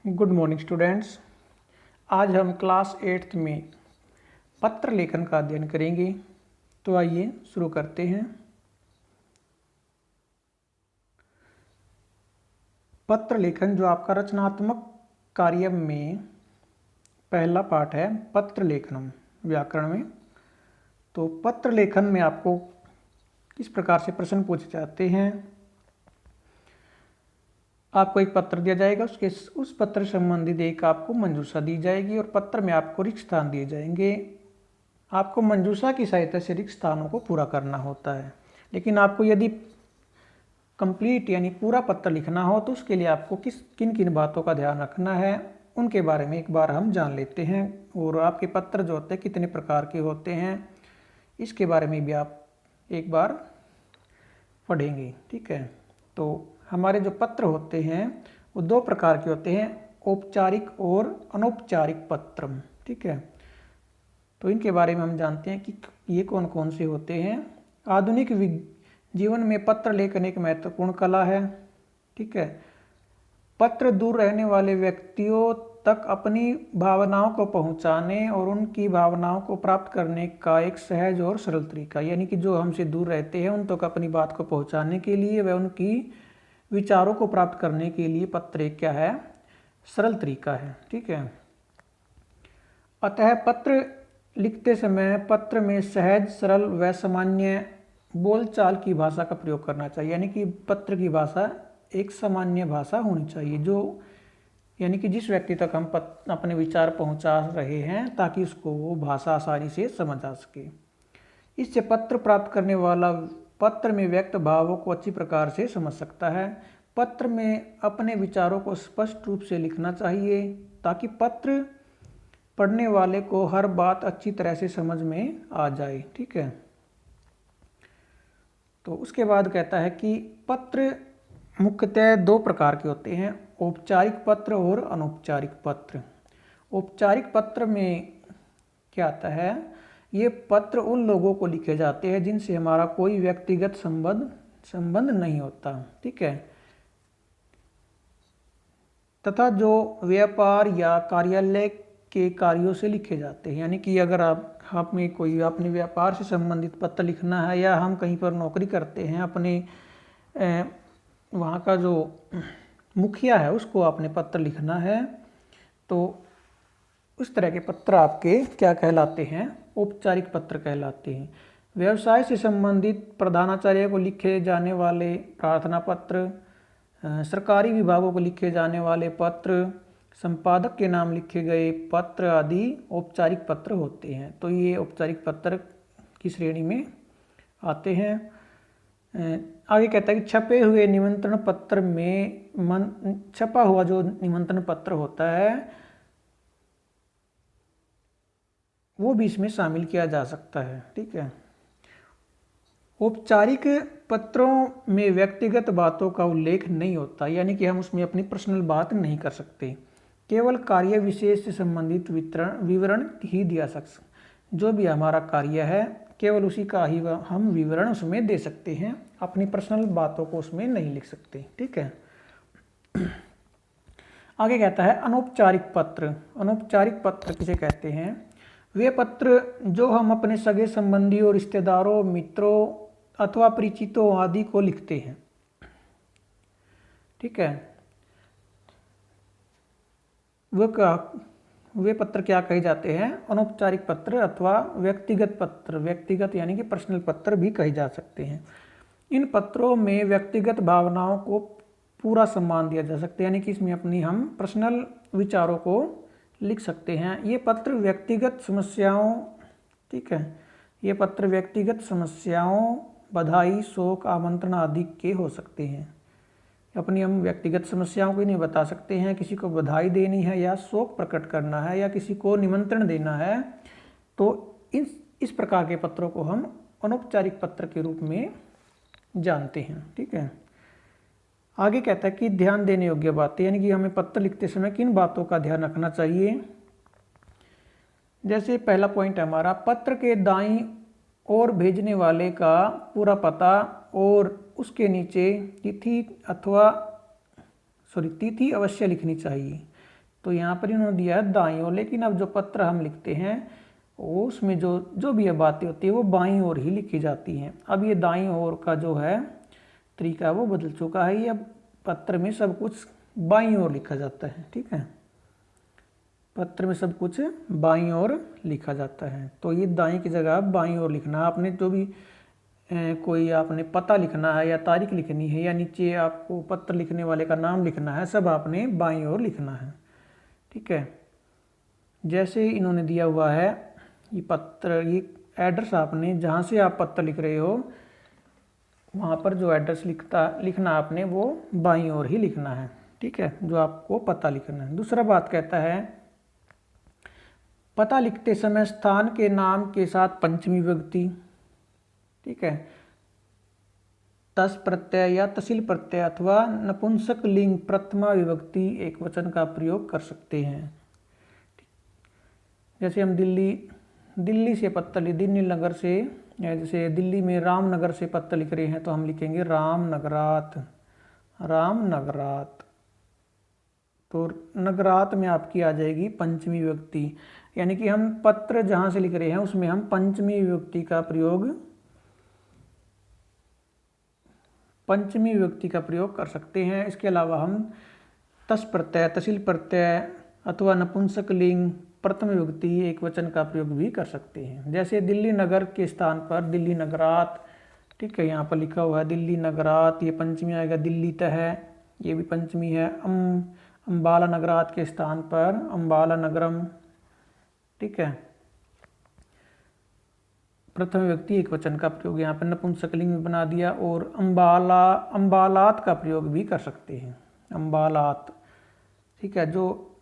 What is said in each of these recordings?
Good morning students. आज हम class 8th में पत्र लेखन का अध्ययन करेंगे। तो आइए शुरू करते हैं। पत्र लेखन जो आपका रचनात्मक कार्य में पहला पाठ है, पत्र लेखनम व्याकरण में। तो पत्र लेखन में आपको किस प्रकार से प्रश्न पूछे जाते हैं। आपको एक पत्र दिया जाएगा, उस पत्र से संबंधित एक आपको मंजूषा दी जाएगी और पत्र में आपको रिक्त स्थान दिए जाएंगे। आपको मंजूषा की सहायता से रिक्त स्थानों को पूरा करना होता है। लेकिन आपको यदि कंप्लीट यानी पूरा पत्र लिखना हो तो उसके लिए आपको किन किन बातों का ध्यान रखना है उनके बारे में एक बार हम जान लेते हैं। और आपके पत्र जो होते हैं कितने प्रकार के होते हैं इसके बारे में भी आप एक बार पढ़ेंगे। ठीक है। तो हमारे जो पत्र होते हैं वो दो प्रकार के होते हैं, औपचारिक और अनौपचारिक पत्र। ठीक है। तो इनके बारे में हम जानते हैं कि ये कौन कौन से होते हैं। आधुनिक जीवन में पत्र लेखन एक महत्वपूर्ण कला है। ठीक है। पत्र दूर रहने वाले व्यक्तियों तक अपनी भावनाओं को पहुंचाने और उनकी भावनाओं को प्राप्त करने का एक सहज और सरल तरीका, यानी कि जो हमसे दूर रहते हैं उन तक अपनी बात को पहुंचाने के लिए व उनकी विचारों को प्राप्त करने के लिए पत्र एक क्या है, सरल तरीका है। ठीक है। अतः पत्र लिखते समय पत्र में सहज, सरल व सामान्य बोलचाल की भाषा का प्रयोग करना चाहिए। यानी कि पत्र की भाषा एक सामान्य भाषा होनी चाहिए, जो यानी कि जिस व्यक्ति तक हम अपने विचार पहुंचा रहे हैं ताकि उसको वो भाषा आसानी से समझ आ सके। इससे पत्र प्राप्त करने वाला पत्र में व्यक्त भावों को अच्छी प्रकार से समझ सकता है। पत्र में अपने विचारों को स्पष्ट रूप से लिखना चाहिए ताकि पत्र पढ़ने वाले को हर बात अच्छी तरह से समझ में आ जाए। ठीक है। तो उसके बाद कहता है कि पत्र मुख्यतः दो प्रकार के होते हैं, औपचारिक पत्र और अनौपचारिक पत्र। औपचारिक पत्र में क्या आता है, ये पत्र उन लोगों को लिखे जाते हैं जिनसे हमारा कोई व्यक्तिगत संबंध नहीं होता। ठीक है। तथा जो व्यापार या कार्यालय के कार्यों से लिखे जाते हैं। यानी कि अगर आप में कोई अपने व्यापार से संबंधित पत्र लिखना है या हम कहीं पर नौकरी करते हैं, अपने वहाँ का जो मुखिया है उसको आपने पत्र लिखना है, तो उस तरह के पत्र आपके क्या कहलाते हैं, औपचारिक पत्र कहलाते हैं। व्यवसाय से संबंधित प्रधानाचार्य को लिखे जाने वाले प्रार्थना पत्र, सरकारी विभागों को लिखे जाने वाले पत्र, संपादक के नाम लिखे गए पत्र आदि औपचारिक पत्र होते हैं। तो ये औपचारिक पत्र की श्रेणी में आते हैं। आगे कहता है कि छपे हुए निमंत्रण पत्र में छपा हुआ जो निमंत्रण पत्र होता है वो भी इसमें शामिल किया जा सकता है। ठीक है। औपचारिक पत्रों में व्यक्तिगत बातों का उल्लेख नहीं होता, यानी कि हम उसमें अपनी पर्सनल बात नहीं कर सकते, केवल कार्य विशेष से संबंधित विवरण ही दिया सकते। जो भी हमारा कार्य है केवल उसी का ही हम विवरण उसमें दे सकते हैं, अपनी पर्सनल बातों को उसमें नहीं लिख सकते। ठीक है। आगे कहता है अनौपचारिक पत्र। अनौपचारिक पत्र किसे कहते हैं, वे पत्र जो हम अपने सगे संबंधियों, रिश्तेदारों, मित्रों अथवा परिचितों आदि को लिखते हैं। ठीक है। वे पत्र क्या कहे जाते हैं, अनौपचारिक पत्र अथवा व्यक्तिगत पत्र। व्यक्तिगत यानी कि पर्सनल पत्र भी कहे जा सकते हैं। इन पत्रों में व्यक्तिगत भावनाओं को पूरा सम्मान दिया जा सकता है, यानी कि इसमें अपनी हम पर्सनल विचारों को लिख सकते हैं। ये पत्र व्यक्तिगत समस्याओं, ठीक है, ये पत्र व्यक्तिगत समस्याओं, बधाई, शोक, आमंत्रण आदि के हो सकते हैं। अपनी हम व्यक्तिगत समस्याओं को नहीं बता सकते हैं, किसी को बधाई देनी है या शोक प्रकट करना है या किसी को निमंत्रण देना है, तो इस प्रकार के पत्रों को हम अनौपचारिक पत्र के रूप में जानते हैं। ठीक है। आगे कहता है कि ध्यान देने योग्य बातें, यानी कि हमें पत्र लिखते समय किन बातों का ध्यान रखना चाहिए। जैसे पहला पॉइंट है हमारा, पत्र के दाईं ओर भेजने वाले का पूरा पता और उसके नीचे तिथि अवश्य लिखनी चाहिए। तो यहाँ पर इन्होंने दिया है दाईं ओर, लेकिन अब जो पत्र हम लिखते हैं वो उसमें जो जो भी बातें होती है वो बाईं ओर ही लिखी जाती हैं। अब ये दाईं ओर का जो है तरीका वो बदल चुका है, ये अब पत्र में सब कुछ बाईं ओर लिखा जाता है। ठीक है, पत्र में सब कुछ बाईं ओर लिखा जाता है। तो ये दाईं की जगह बाईं ओर लिखना है। आपने जो भी कोई आपने पता लिखना है या तारीख लिखनी है या नीचे आपको पत्र लिखने वाले का नाम लिखना है, सब आपने बाईं ओर लिखना है। ठीक है, जैसे इन्होंने दिया हुआ है ये पत्र, ये एड्रेस आपने जहाँ से आप पत्र लिख रहे हो वहाँ पर जो एड्रेस लिखना आपने वो बाईं ओर ही लिखना है। ठीक है, जो आपको पता लिखना है। दूसरा बात कहता है पता लिखते समय स्थान के नाम के साथ पंचमी विभक्ति, ठीक है, तस् प्रत्यय या तसिल प्रत्यय अथवा नपुंसक लिंग प्रथमा विभक्ति एक वचन का प्रयोग कर सकते हैं। जैसे हम दिल्ली से पत्र दिल्ली नगर से, जैसे दिल्ली में रामनगर से पत्र लिख रहे हैं तो हम लिखेंगे रामनगरात, रामनगरात। तो नगरात में आपकी आ जाएगी पंचमी विभक्ति, यानी कि हम पत्र जहाँ से लिख रहे हैं उसमें हम पंचमी विभक्ति का प्रयोग कर सकते हैं। इसके अलावा हम तस् प्रत्यय, तसिल प्रत्यय अथवा नपुंसक लिंग प्रथम विभक्ति एक वचन का प्रयोग भी कर सकते हैं। जैसे दिल्ली नगर के स्थान पर दिल्ली नगरात, ठीक है, यहाँ पर लिखा हुआ है दिल्ली नगरात, ये पंचमी आएगा। दिल्ली तह, ये भी पंचमी है। अम्बाला नगरात के स्थान पर अम्बाला नगरम, ठीक है, प्रथम विभक्ति एक वचन का प्रयोग यहाँ पर नपुंसकलिंग में बना दिया। और अम्बालात का प्रयोग भी कर सकते हैं, अम्बालात। ठीक है, जो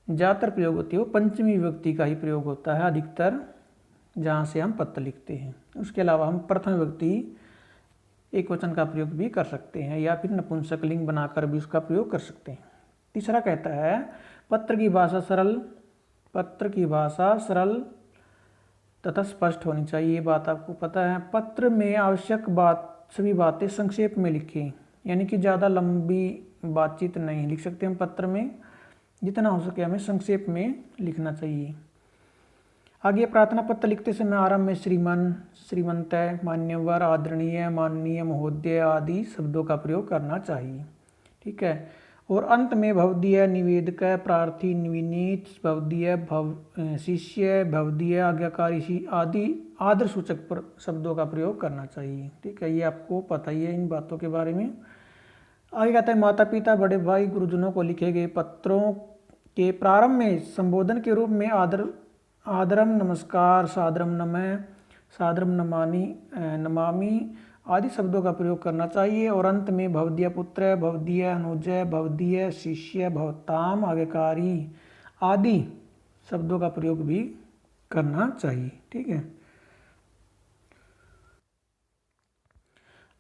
ज़्यादातर प्रयोग होती है वो पंचमी विभक्ति का ही प्रयोग होता है अधिकतर जहाँ से हम पत्र लिखते हैं। उसके अलावा हम प्रथम विभक्ति एक वचन का प्रयोग भी कर सकते हैं या फिर नपुंसकलिंग बनाकर भी उसका प्रयोग कर सकते हैं। तीसरा कहता है पत्र की भाषा सरल तथा स्पष्ट होनी चाहिए। ये बात आपको पता है। पत्र में आवश्यक सभी बातें संक्षेप में लिखें, यानी कि ज़्यादा लंबी बातचीत नहीं लिख सकते हम पत्र में, जितना हो सके हमें संक्षेप में लिखना चाहिए। आगे प्रार्थना पत्र लिखते समय आरंभ में श्रीमान, श्रीमंत, मान्यवर, आदरणीय, माननीय, महोदय आदि शब्दों का प्रयोग करना चाहिए। ठीक है, और अंत में भवदीय, निवेदक, प्रार्थी, विनीत, भवदीय, शिष्य, भवदीय, आज्ञाकारी आदि आदर सूचक शब्दों का प्रयोग करना चाहिए। ठीक है, ये आपको पता ही है इन बातों के बारे में। आगे कहता है माता पिता, बड़े भाई, गुरुजनों को लिखे गए पत्रों के प्रारंभ में संबोधन के रूप में आदरम, नमस्कार, सादरम नमः, सादरम नमामि आदि शब्दों का प्रयोग करना चाहिए। और अंत में भवदीय पुत्र, भवदीय अनुज, भवदीय शिष्य, भवताम, आज्ञाकारी आदि शब्दों का प्रयोग भी करना चाहिए। ठीक है,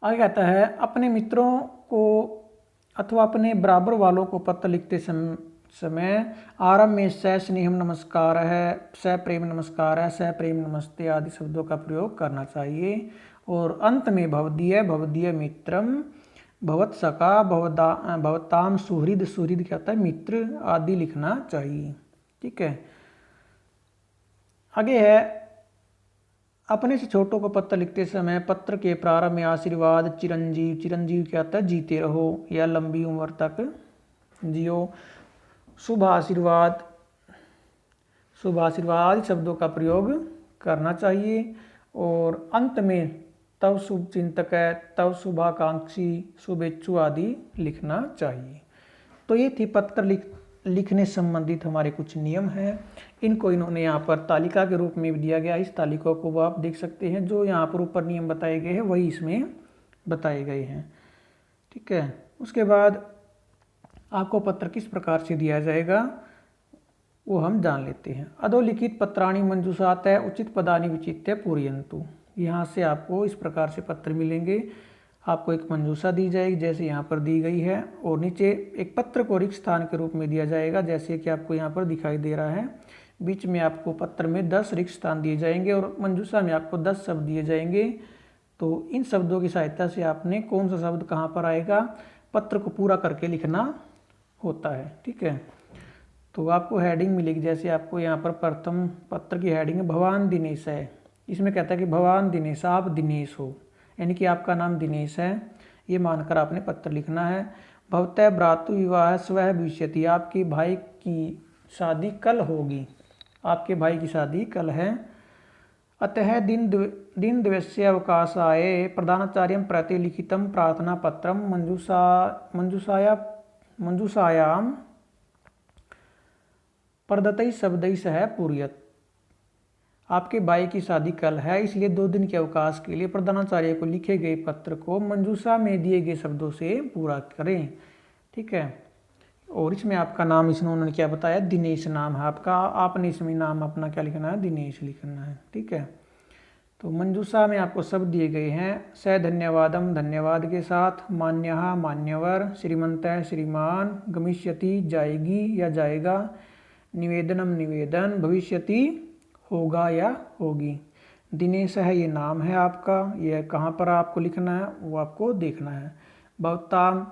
आगे कहता है अपने मित्रों को अथवा अपने बराबर वालों को पत्र लिखते समय आरंभ में स स्नेहम नमस्कार है, स प्रेम नमस्कार है, स प्रेम नमस्ते आदि शब्दों का प्रयोग करना चाहिए। और अंत में भवदीय, भवदीय मित्रम, भवत्सका, भवताम सुहृद, सुहृद क्या होता है मित्र आदि लिखना चाहिए। ठीक है, आगे है अपने से छोटों को पत्र लिखते समय पत्र के प्रारंभ में आशीर्वाद, चिरंजीव, चिरंजीव क्या होता है जीते रहो या लंबी उम्र तक जियो, शुभ आशीर्वाद, शुभ आशीर्वाद आदि शब्दों का प्रयोग करना चाहिए। और अंत में तव शुभ चिंतक है, तव शुभाकांक्षी, शुभेच्छु आदि लिखना चाहिए। तो ये थी पत्र लिखने संबंधित हमारे कुछ नियम हैं। इनको इन्होंने यहाँ पर तालिका के रूप में भी दिया गया। इस तालिका को वो आप देख सकते हैं, जो यहाँ पर ऊपर नियम बताए गए हैं वही इसमें बताए गए हैं। ठीक है, उसके बाद आपको पत्र किस प्रकार से दिया जाएगा वो हम जान लेते हैं। अधोलिखित पत्राणि मंजूषात है, उचित पदानि विचित्य पूरयन्तु। यहाँ से आपको इस प्रकार से पत्र मिलेंगे। आपको एक मंजूषा दी जाएगी जैसे यहाँ पर दी गई है, और नीचे एक पत्र को रिक्त स्थान के रूप में दिया जाएगा जैसे कि आपको यहाँ पर दिखाई दे रहा है। बीच में आपको पत्र में 10 रिक्त स्थान दिए जाएंगे और मंजूषा में आपको 10 शब्द दिए जाएंगे। तो इन शब्दों की सहायता से आपने कौन सा शब्द कहाँ पर आएगा पत्र को पूरा करके लिखना होता है। ठीक है, तो आपको हेडिंग मिलेगी, जैसे आपको यहाँ पर प्रथम पत्र की हेडिंग भवान दिनेश है, इसमें कहता है कि भवान दिनेश, आप दिनेश हो, यानी कि आपका नाम दिनेश है, ये मानकर आपने पत्र लिखना है। भवतः भ्रातु विवाह स्वः भविष्यति, आपके भाई की शादी कल होगी, आपके भाई की शादी कल है। अतः दिन दिवस्य अवकाशाय प्रधानाचार्यं प्रति लिखितं प्रार्थना पत्रं मंजूषायां प्रदत्तैः शब्दैः सह पूरयत। आपके भाई की शादी कल है, इसलिए 2 दिन के अवकाश के लिए प्रधानाचार्य को लिखे गए पत्र को मंजूषा में दिए गए शब्दों से पूरा करें। ठीक है। और इसमें आपका नाम, इसमें उन्होंने क्या बताया, दिनेश नाम है आपका, आपने इसमें नाम अपना क्या लिखना है, दिनेश लिखना है। ठीक है। तो मंजूषा में आपको शब्द दिए गए हैं, स धन्यवादम, धन्यवाद के साथ, मान्यः मान्यवर, श्रीमंतः श्रीमान, गमिष्यति जाएगी या जाएगा, निवेदनम निवेदन, भविष्यति होगा या होगी। दिनेश है ये नाम है आपका, यह कहाँ पर आपको लिखना है वो आपको देखना है। भवताम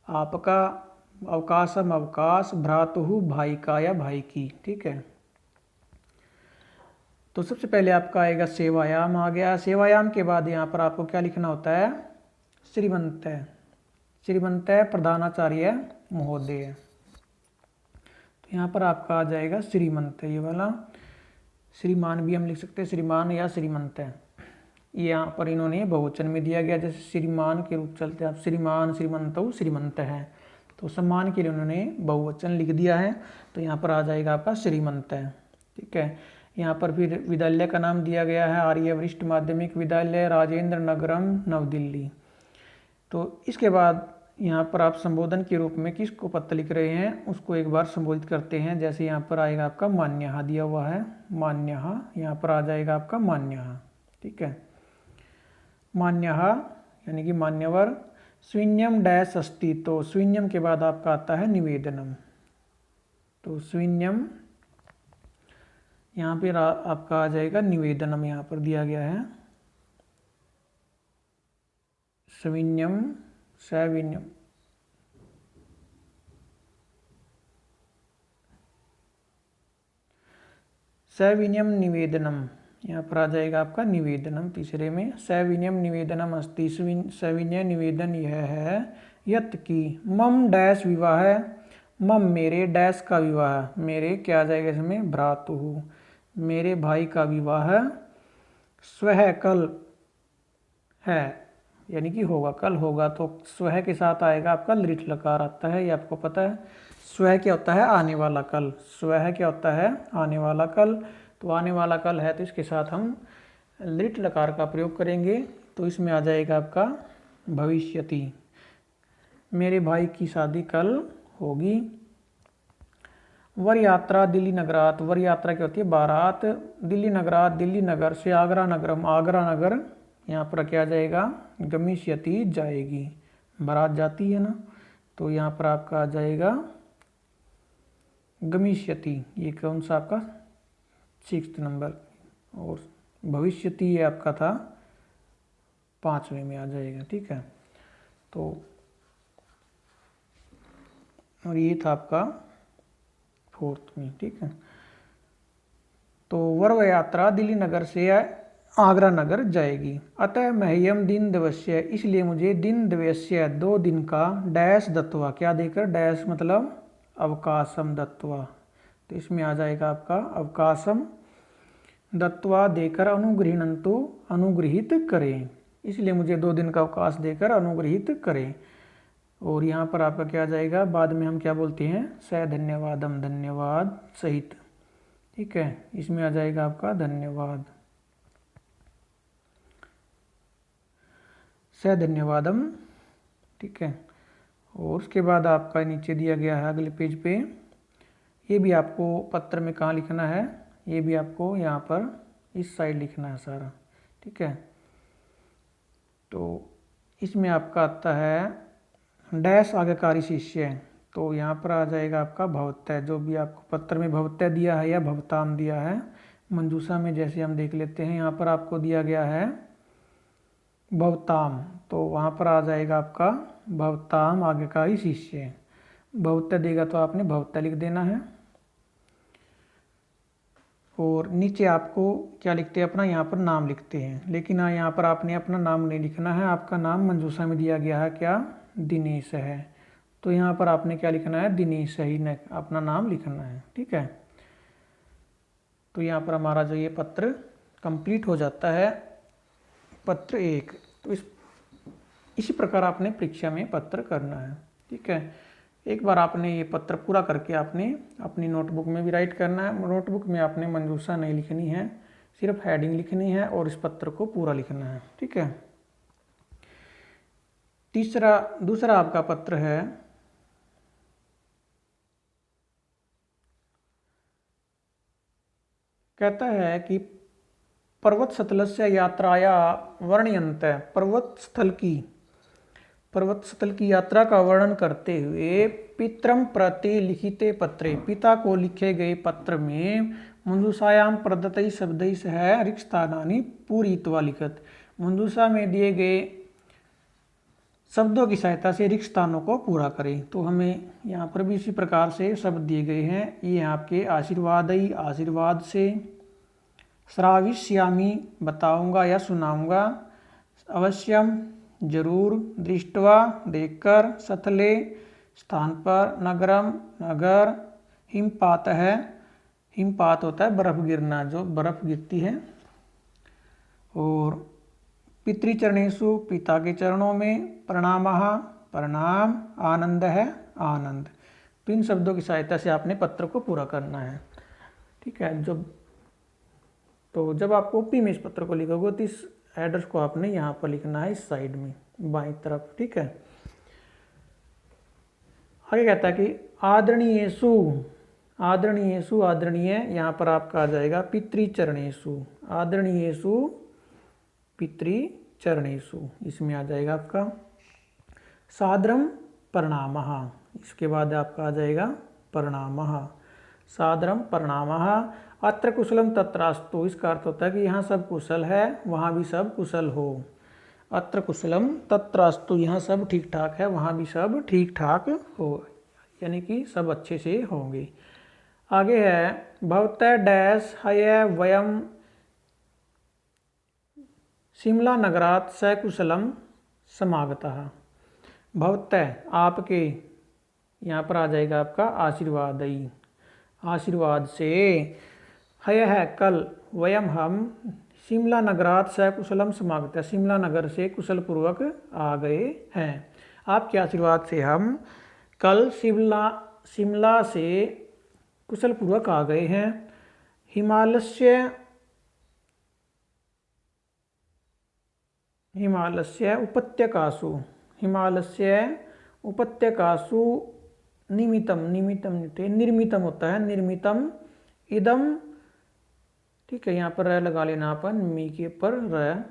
आपका, अवकाशम अवकाश, भ्रातुः भाई का या भाई की। ठीक है। तो सबसे पहले आपका आएगा सेवायाम आ गया। सेवायाम के बाद यहाँ पर आपको क्या लिखना होता है, श्रीमंत, श्रीमंत प्रधानाचार्य महोदय। तो यहाँ पर आपका आ जाएगा श्रीमंत, ये वाला। श्रीमान भी हम लिख सकते हैं, श्रीमान या श्रीमंत है। ये यहाँ पर इन्होंने बहुवचन में दिया गया, जैसे श्रीमान के रूप चलते हैं आप, श्रीमान श्रीमंत श्रीमंत है, तो सम्मान के लिए उन्होंने बहुवचन लिख दिया है, तो यहाँ पर आ जाएगा आपका श्रीमंत है। ठीक है। यहाँ पर फिर विद्यालय का नाम दिया गया है, आर्य वरिष्ठ माध्यमिक विद्यालय, राजेंद्र नगरम, नव दिल्ली। तो इसके बाद यहाँ पर आप संबोधन के रूप में किसको पत्र लिख रहे हैं उसको एक बार संबोधित करते हैं। जैसे यहाँ पर आएगा आपका मान्यः दिया हुआ है, मान्यः, यहाँ पर आ जाएगा आपका मान्यः। ठीक है। मान्यः यानी कि मान्यवर। स्विन्यम डैश अस्ति, तो स्विन्यम के बाद आपका आता है निवेदनम, तो स्विन्यम यहाँ पर आपका आ जाएगा निवेदनम, यहाँ पर दिया गया है स्विन्यम सविन्यम। सविनयम निवेदनम, यहाँ पर आ जाएगा आपका निवेदनम तीसरे में। सविनयम निवेदनम अस्ति, सविनय निवेदन यह है, यत की मम डैश विवाह, मम मेरे, डैश का विवाह, मेरे क्या आ जाएगा इसमें, भ्रातुः, मेरे भाई का विवाह, स्वः कल है, यानी कि होगा, कल होगा, तो स्वः के साथ आएगा आपका लिट लकार आता है, ये आपको पता है। स्वः क्या होता है, आने वाला कल, स्वः क्या होता है, आने वाला कल, तो आने वाला कल है तो इसके साथ हम लिट लकार का प्रयोग करेंगे, तो इसमें आ जाएगा आपका भविष्यति, मेरे भाई की शादी कल होगी। वर यात्रा दिल्ली नगरात, वर यात्रा क्या होती है, बारात, दिल्ली नगरात, दिल्ली नगर से, आगरा नगरम, आगरा नगर, यहाँ पर क्या आ जाएगा, गमिष्यति जाएगी, बारात जाती है ना, तो यहाँ पर आपका आ जाएगा गमिष्यति, ये कौन सा आपका 6th नंबर, और भविष्यति ये आपका था 5वें में आ जाएगा। ठीक है। तो और ये था आपका 4th में। ठीक है। तो वर यात्रा दिल्ली नगर से आगरा नगर जाएगी। अतः मह्यम दिन दिवस्य, इसलिए मुझे दिन दिवस्य 2 दिन का डैश दत्वा, क्या देकर, डैश मतलब अवकाशम दत्वा, तो इसमें आ जाएगा आपका अवकाशम दत्वा देकर, अनुगृहणन्तु अनुग्रहित करें, इसलिए मुझे 2 दिन का अवकाश देकर अनुग्रहित करें। और यहाँ पर आपका क्या आ जाएगा, बाद में हम क्या बोलते हैं, स धन्यवादम, धन्यवाद सहित। ठीक है। इसमें आ जाएगा आपका धन्यवाद, स धन्यवादम। ठीक है। और उसके बाद आपका नीचे दिया गया है अगले पेज पे, ये भी आपको पत्र में कहाँ लिखना है, ये भी आपको यहाँ पर इस साइड लिखना है सारा। ठीक है। तो इसमें आपका आता है डैश आज्ञाकारी शिष्य, तो यहाँ पर आ जाएगा आपका भवतः, जो भी आपको पत्र में भवतः दिया है या भवताम दिया है, मंजूषा में जैसे हम देख लेते हैं, यहाँ पर आपको दिया गया है भवताम, तो वहाँ पर आ जाएगा आपका भवताम आज्ञाकारी शिष्य। भवतः देगा तो आपने भवतः लिख देना है। और नीचे आपको क्या लिखते हैं, अपना यहाँ पर नाम लिखते हैं। लेकिन यहाँ पर आपने अपना नाम नहीं लिखना है, आपका नाम मंजूषा में दिया गया है क्या, दिनेश है, तो यहाँ पर आपने क्या लिखना है, दिनेश ही न अपना नाम लिखना है। ठीक है, तो यहाँ पर हमारा जो ये पत्र कंप्लीट हो जाता है, पत्र 1। तो इसी प्रकार आपने परीक्षा में पत्र करना है। ठीक है, एक बार आपने ये पत्र पूरा करके आपने अपनी नोटबुक में भी राइट करना है। नोटबुक में आपने मंजूषा नहीं लिखनी है, सिर्फ हेडिंग लिखनी है और इस पत्र को पूरा लिखना है। ठीक है, दूसरा आपका पत्र है, कहता है कि पर्वत सतलस्य यात्राया वर्णयन्त, पर्वत स्थल की यात्रा का वर्णन करते हुए पितरम प्रति लिखिते पत्रे, पिता को लिखे गए पत्र में मंजूषायाम प्रदत्तै शब्दै सह रिक्तस्थानानि पूरयित्वा लिखत, मंजूषा में दिए गए शब्दों की सहायता से रिक्त स्थानों को पूरा करें। तो हमें यहाँ पर भी इसी प्रकार से शब्द दिए गए हैं। ये आपके आशीर्वादई, आशीर्वाद से, श्राविष्यामि बताऊंगा या सुनाऊंगा, अवश्यम जरूर, दृष्टवा देखकर, सथले स्थान पर, नगरम नगर, हिमपात है, हिमपात होता है बर्फ गिरना, जो बर्फ गिरती है, और पितृचरणेषु पिता के चरणों में, प्रणामः प्रणाम, आनंद है आनंद। तो इन शब्दों की सहायता से आपने पत्र को पूरा करना है। ठीक है, जब आप कॉपी में इस पत्र को लिखोगे तो इस एड्रेस को आपने यहाँ पर लिखना है, इस साइड में बाईं तरफ। ठीक है, आगे कहता है कि आदरणीयेषु, आदरणीयेषु, आदरणीय यहाँ पर आपका आ जाएगा पितृचरणेषु, आदरणीयेषु पितृचरणेषु, इसमें आ जाएगा आपका सादरम प्रणामः, इसके बाद आपका आ जाएगा प्रणामः, सादरम प्रणामः, अत्र कुशलम तत्रास्तु, इसका अर्थ होता है कि यहाँ सब कुशल है, वहाँ भी सब कुशल हो। अत्र कुशलम तत्रास्तु, यहाँ सब ठीक ठाक है, वहाँ भी सब ठीक ठाक हो, यानी कि सब अच्छे से होंगे। आगे है भवतः डैश हय वयम शिमला नगरात् सकुशलम समागतः, भवतः आपके, यहाँ पर आ जाएगा आपका आशीर्वादई, आशीर्वाद से, हय है कल, वयम हम, शिमला नगरात् सकुशलम समागतः, शिमला नगर से कुशल पूर्वक आ गए हैं। आपके आशीर्वाद से हम कल शिमला से कुशल पूर्वक आ गए हैं। हिमालस्य उपत्यकासु, हिमालस्य उपत्यकासु निमितम, निर्मितम होता है, निर्मितम इदम, ठीक है, यहाँ पर र लगा लेना अपन, मी के ऊपर र,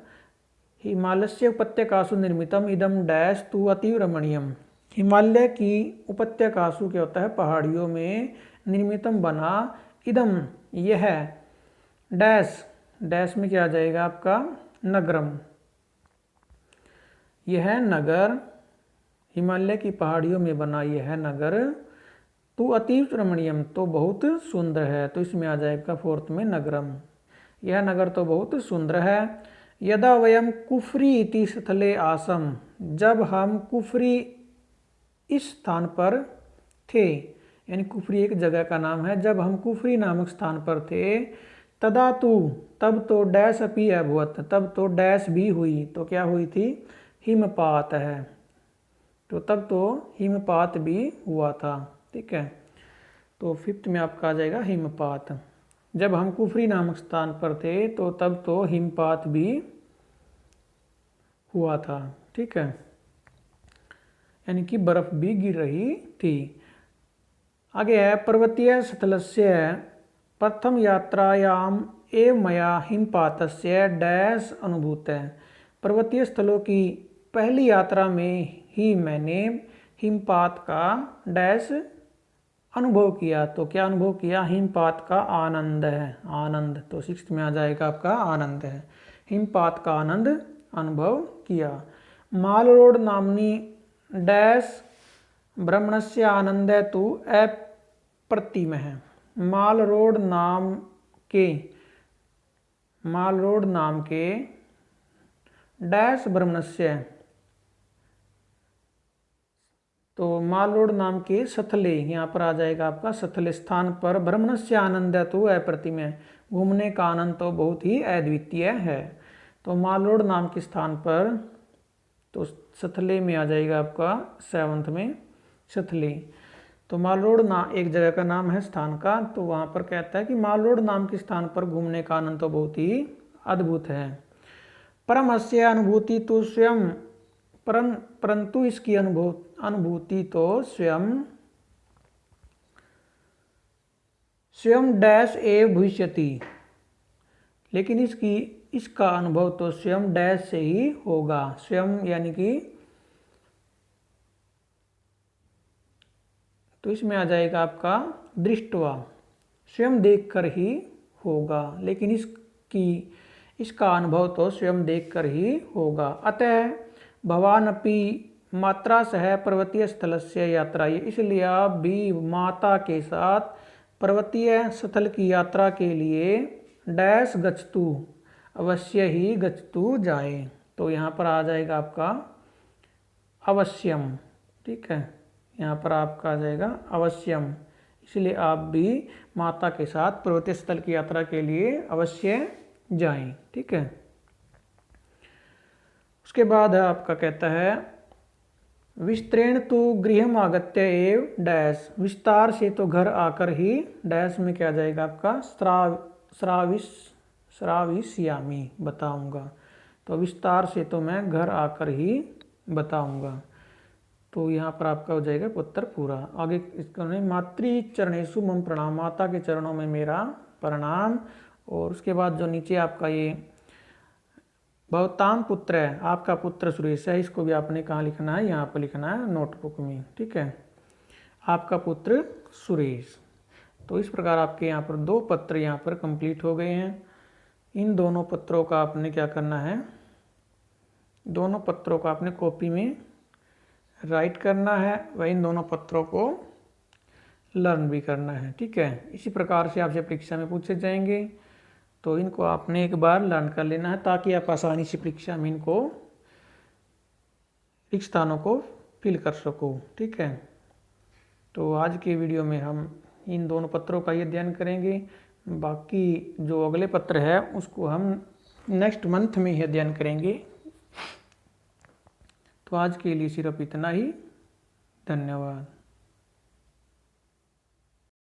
हिमालस्य उपत्यकासु निर्मितम इदम डैश तु अतीव रमणीयम, हिमालय की उपत्यकासु क्या होता है, पहाड़ियों में, निर्मितम बना, इदम यह, डैश, डैश में क्या आ जाएगा आपका, नगरम, यह नगर, हिमालय की पहाड़ियों में बना यह नगर, तो अतीव रमणीयम, तो बहुत सुंदर है, तो इसमें आ जाएगा फोर्थ में नगरम, यह नगर तो बहुत सुंदर है। यदा वयम कुफरी इति स्थले आसम, जब हम कुफरी इस स्थान पर थे, यानी कुफरी एक जगह का नाम है, जब हम कुफरी नामक स्थान पर थे, तदा तू, तब तो डैश अपि अभवत, तब तो डैश भी हुई, तो क्या हुई थी, हिमपात है, तो तब तो हिमपात भी हुआ था। ठीक है, तो फिफ्थ में आपका आ जाएगा हिमपात, जब हम कुफरी नामक स्थान पर थे तो तब तो हिमपात भी हुआ था। ठीक है, यानी कि बर्फ भी गिर रही थी। आगे है पर्वतीय स्थलस्य प्रथम यात्रायाम एव मया हिमपातस्य डैश अनुभूत है, पर्वतीय स्थलों की पहली यात्रा में ही मैंने हिमपात का डैश अनुभव किया, तो क्या अनुभव किया, हिमपात का आनंद है, आनंद, तो सिक्स्थ में आ जाएगा आपका आनंद है, हिमपात का आनंद अनुभव किया। माल रोड नामनी डैश ब्रह्मणस्य आनंद तो अप्रतिम है, माल रोड नाम के माल रोड नाम के डैश ब्रह्मण्य, तो माल रोड नाम के सथले, यहाँ पर आ जाएगा आपका सथले स्थान पर ब्रह्मण्य आनंद तो अप्रतिम है, घूमने का आनंद तो बहुत ही अद्वितीय है। तो माल रोड नाम के स्थान पर, तो सथले में आ जाएगा आपका 7th में सथले। तो माल रोड ना एक जगह का नाम है स्थान का, तो वहाँ पर कहता है कि माल रोड नाम के स्थान पर घूमने का आनंद तो बहुत ही अद्भुत है। परमस्य अनुभूति तो स्वयं, परंतु इसकी अनुभूति तो स्वयं डैश एव भविष्यति, लेकिन इसका अनुभव तो स्वयं डैश से ही होगा। स्वयं यानी कि, तो इसमें आ जाएगा आपका दृष्टवा, स्वयं देखकर ही होगा, लेकिन इसका अनुभव तो स्वयं देखकर ही होगा। अतः भवानपि मात्रा सह पर्वतीय स्थल से यात्रा, इसलिए आप भी माता के साथ पर्वतीय स्थल की यात्रा के लिए डैश गच्छतु, अवश्य ही गच्छतु जाए। तो यहाँ पर आ जाएगा आपका अवश्यम, ठीक है, यहाँ पर आपका आ जाएगा अवश्यम, इसलिए आप भी माता के साथ पर्वतीय स्थल की यात्रा के लिए अवश्य जाएं, ठीक है। उसके बाद है आपका कहता है विस्तरेण तो गृहम आगत्य एव डैश, विस्तार से तो घर आकर ही, डैश में क्या जाएगा आपका श्राविष्यामि, बताऊंगा। तो विस्तार से तो मैं घर आकर ही बताऊंगा। तो यहाँ पर आपका हो जाएगा उत्तर पूरा। आगे इसका मातृ चरणेषु मम प्रणाम, माता के चरणों में मेरा प्रणाम। और उसके बाद जो नीचे आपका ये भवताम पुत्र है, आपका पुत्र सुरेश है, इसको भी आपने कहाँ लिखना है, यहाँ पर लिखना है नोटबुक में, ठीक है, आपका पुत्र सुरेश। तो इस प्रकार आपके यहाँ पर 2 पत्र यहाँ पर कंप्लीट हो गए हैं। इन दोनों पत्रों का आपने क्या करना है, दोनों पत्रों को आपने कॉपी में राइट करना है, वह इन दोनों पत्रों को लर्न भी करना है, ठीक है। इसी प्रकार से आपसे परीक्षा में पूछे जाएंगे, तो इनको आपने एक बार लर्न कर लेना है ताकि आप आसानी से परीक्षा में इनको रिक्त स्थानों को फिल कर सको, ठीक है। तो आज के वीडियो में हम इन दोनों पत्रों का ये अध्ययन करेंगे, बाकी जो अगले पत्र है उसको हम नेक्स्ट मंथ में ही अध्ययन करेंगे। तो आज के लिए सिर्फ इतना ही, धन्यवाद।